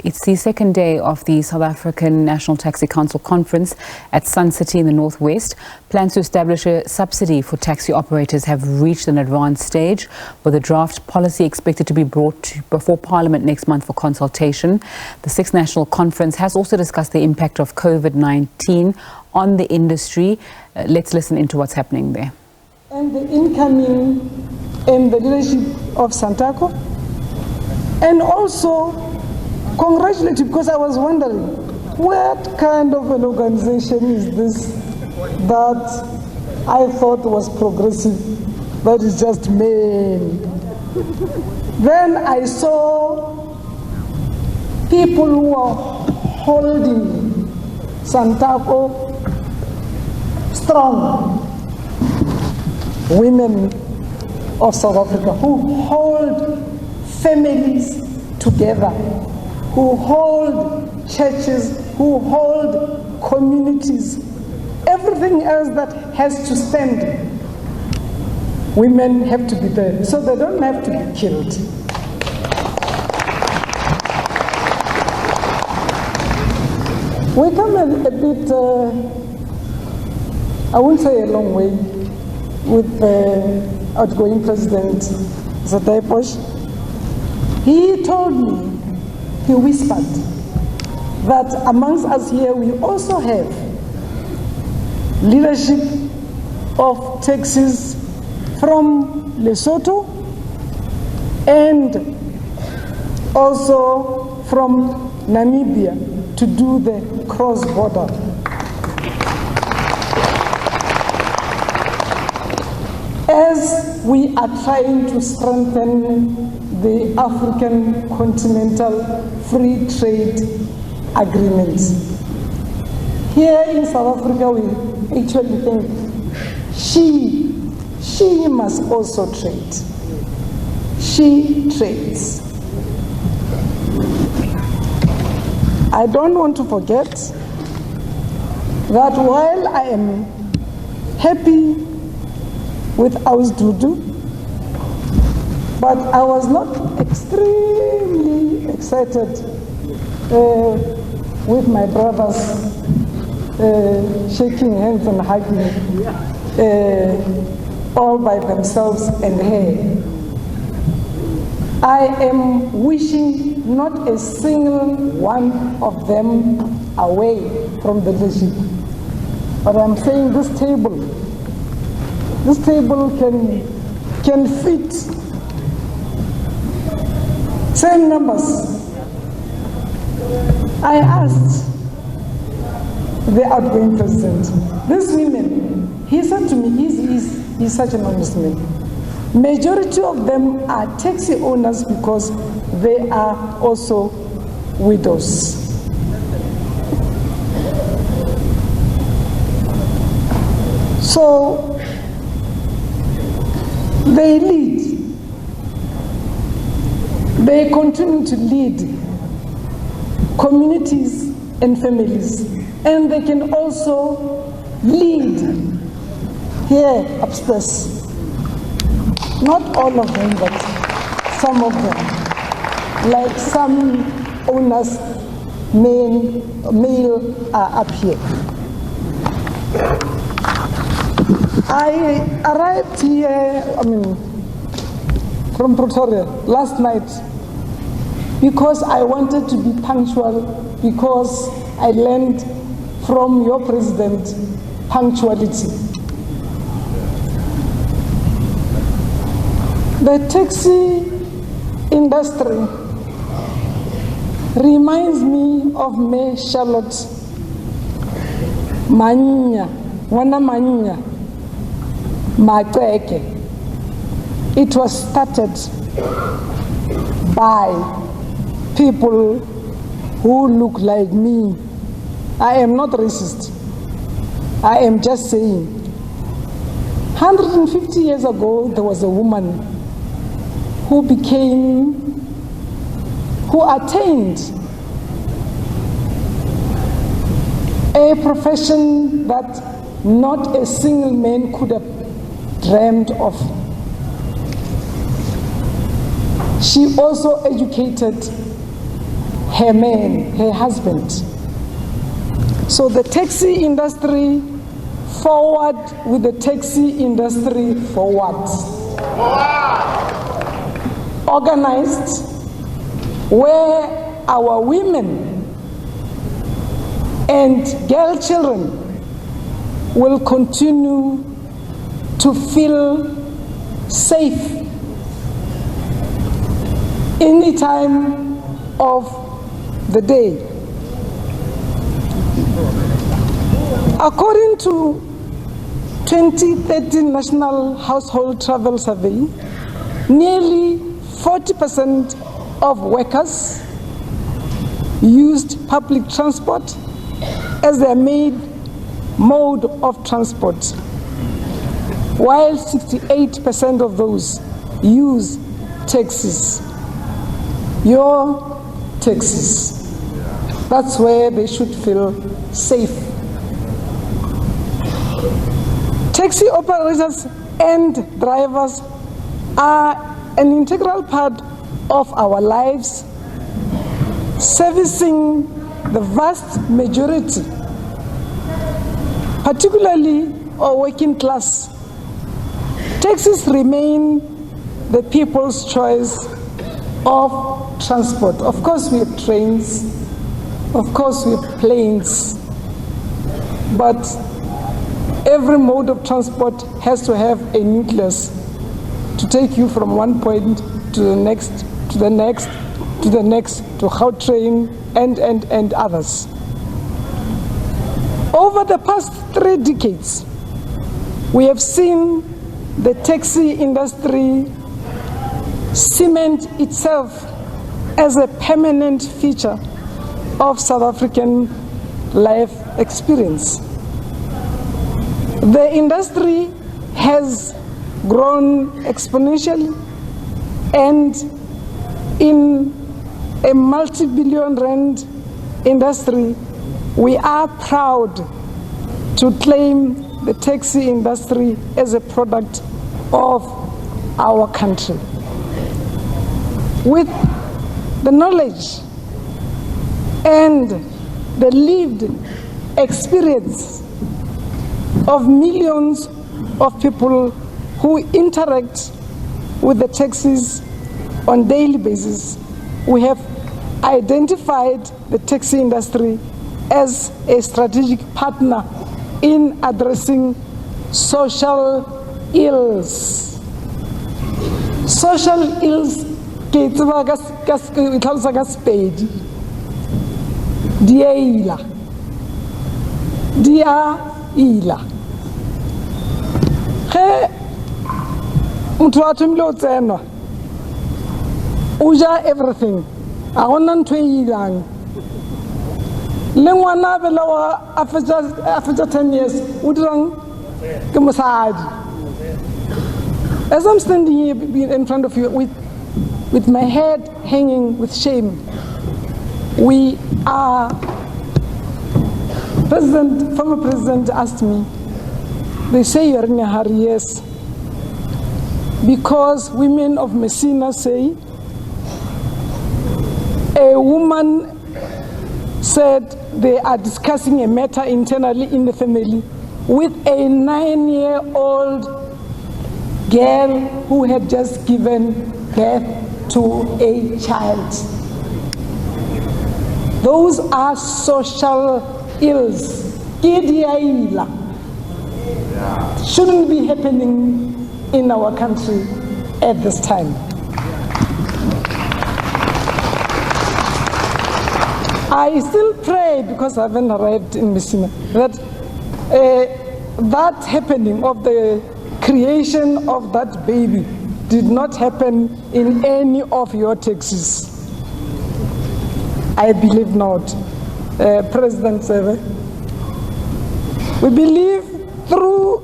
It's the second day of the South African National Taxi Council Conference at Sun City in the Northwest. Plans to establish a subsidy for taxi operators have reached an advanced stage, with a draft policy expected to be brought before Parliament next month for consultation. The Sixth National Conference has also discussed the impact of COVID-19 on the industry. Let's listen into what's happening there. And the incoming and the leadership of Santaco, and also congratulate you, because I was wondering what kind of an organization is this that I thought was progressive, but it's just men. Then I saw people who are holding Santaco strong, women of South Africa who hold families together, who hold churches, who hold communities, everything else that has to stand. Women have to be there, so they don't have to be killed. We come a bit, I won't say a long way, with the outgoing president, Sentleeng. He told me, he whispered, that amongst us here we also have leadership of taxis from Lesotho and also from Namibia to do the cross-border. As we are trying to strengthen the African Continental Free Trade Agreement, here in South Africa we actually think she must also trade. She trades. I don't want to forget that while I am happy with Ausdudu, but I was not extremely excited with my brothers shaking hands and hugging all by themselves and her. I am wishing not a single one of them away from the leadership. But I'm saying this table can fit same numbers. I asked the outgoing president, these women, he said to me, he's such an honest man. Majority of them are taxi owners because they are also widows. So they lead. They continue to lead communities and families, and they can also lead here upstairs. Not all of them, but some of them. Like some owners, male are up here. I arrived here, from Pretoria last night because I wanted to be punctual, because I learned from your president punctuality. The taxi industry reminds me of May Charlotte Manya, Wana Manya, Mateke. It was started by people who look like me. I am not racist. I am just saying. 150 years ago, there was a woman who attained a profession that not a single man could have dreamed of. She also educated her man, her husband. So the taxi industry forward with the taxi industry forward. Organized, where our women and girl children will continue to feel safe any time of the day. According to 2013 National Household Travel Survey, nearly 40% of workers used public transport as their main mode of transport, while 68% of those use taxis. Your taxis. That's where they should feel safe. Taxi operators and drivers are an integral part of our lives, servicing the vast majority, particularly our working class. Taxis remain the people's choice of transport. Of course we have trains, of course we have planes, but every mode of transport has to have a nucleus to take you from one point to the next, to the next, to the next, to Gautrain and others. Over the past 3 decades, we have seen the taxi industry cement itself as a permanent feature of South African life experience. The industry has grown exponentially, and in a multi-billion rand industry, we are proud to claim the taxi industry as a product of our country. With the knowledge and the lived experience of millions of people who interact with the taxis on a daily basis, we have identified the taxi industry as a strategic partner in addressing social ills. Social ills, ke tseba ka tlhalosa ka Sepedi, di a ila. Ge motho a thomile o tsenwa, o ja everything, a gona ntho e ilang. Le ngwana bela wa after 10 years, o dirang ke mosadi. As I'm standing here in front of you with my head hanging with shame, we are, former president asked me, they say you're in a hurry. Yes, because women of Messina say a woman said they are discussing a matter internally in the family with a 9-year-old girl who had just given birth to a child. Those are social ills. Shouldn't be happening in our country at this time. I still pray, because I haven't arrived in Messina, that that happening of the creation of that baby did not happen in any of your taxis. I believe not. President Seve, we believe through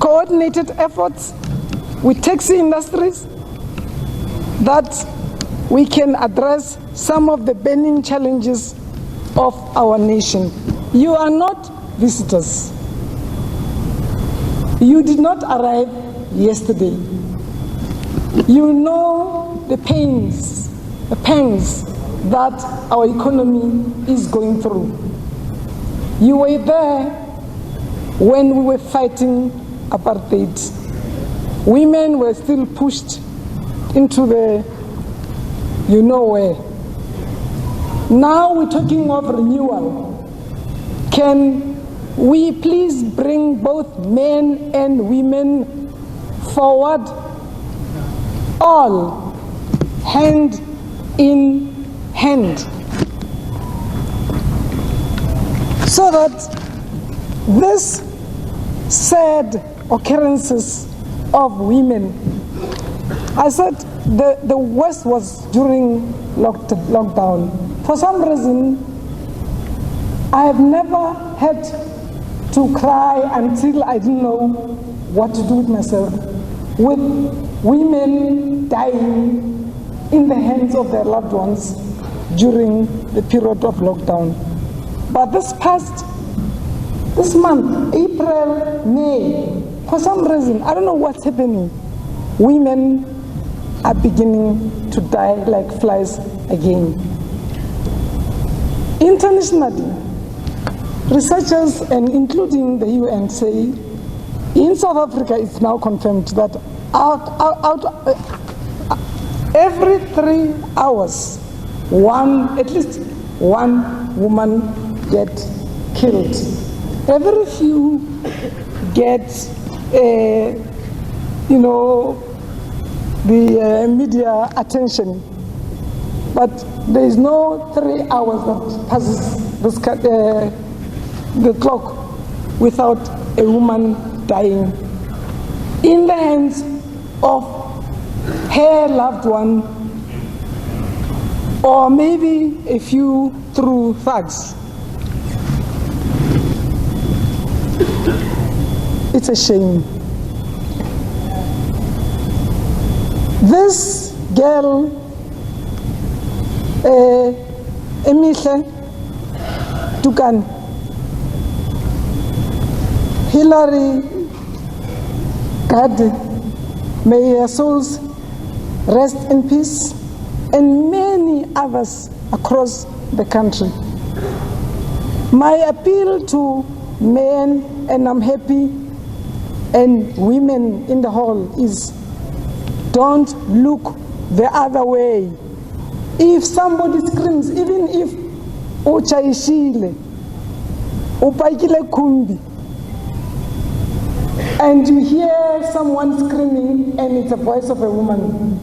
coordinated efforts with taxi industries that we can address some of the burning challenges of our nation. You are not visitors. You did not arrive yesterday. You know the pains, the pangs that our economy is going through. You were there when we were fighting apartheid. Women were still pushed into the you know where. Now we're talking of renewal. Can we please bring both men and women forward, all hand in hand, so that this sad occurrences of women, I said the worst was during lockdown. For some reason, I have never had to cry until I didn't know what to do with myself, with women dying in the hands of their loved ones during the period of lockdown. But this month, April, May, for some reason, I don't know what's happening, women are beginning to die like flies again. Internationally, researchers and including the UN say in South Africa it's now confirmed that every 3 hours, at least one woman gets killed. Every few get, the media attention, but there is no 3 hours that passes the clock without a woman dying in the hands of her loved one, or maybe a few through thugs. It's a shame. This girl, Emihle Tukan, Hillary Gade, may their souls rest in peace, and many others across the country. My appeal to men, and I'm happy, and women in the hall is, don't look the other way. If somebody screams, even if uchaishile, upaikile kumbi, and you hear someone screaming and it's a voice of a woman,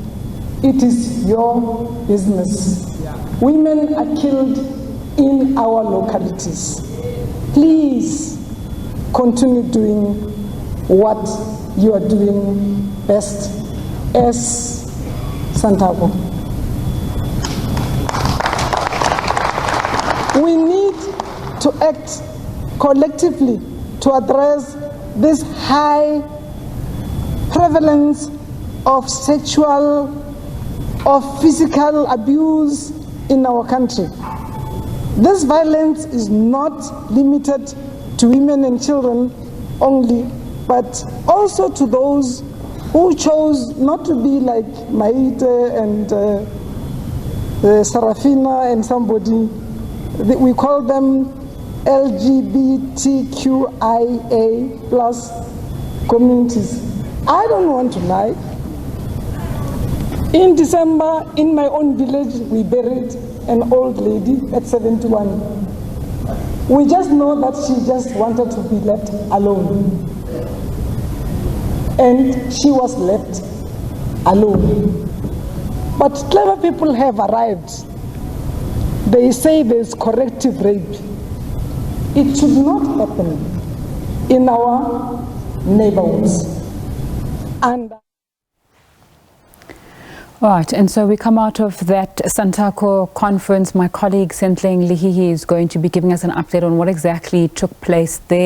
it is your business. Women are killed in our localities. Please continue doing what you are doing best as Santaco. We need to act collectively to address this high prevalence of sexual or physical abuse in our country. This violence is not limited to women and children only, but also to those who chose not to be like Maite and Sarafina and somebody. We call them LGBTQIA plus communities. I don't want to lie. In December, in my own village, we buried an old lady at 71. We just know that she just wanted to be left alone. And she was left alone. But clever people have arrived. They say there's corrective rape. It should not happen in our neighborhoods. And all right, and so we come out of that Santaco conference. My colleague Sentleeng Lehihi is going to be giving us an update on what exactly took place there.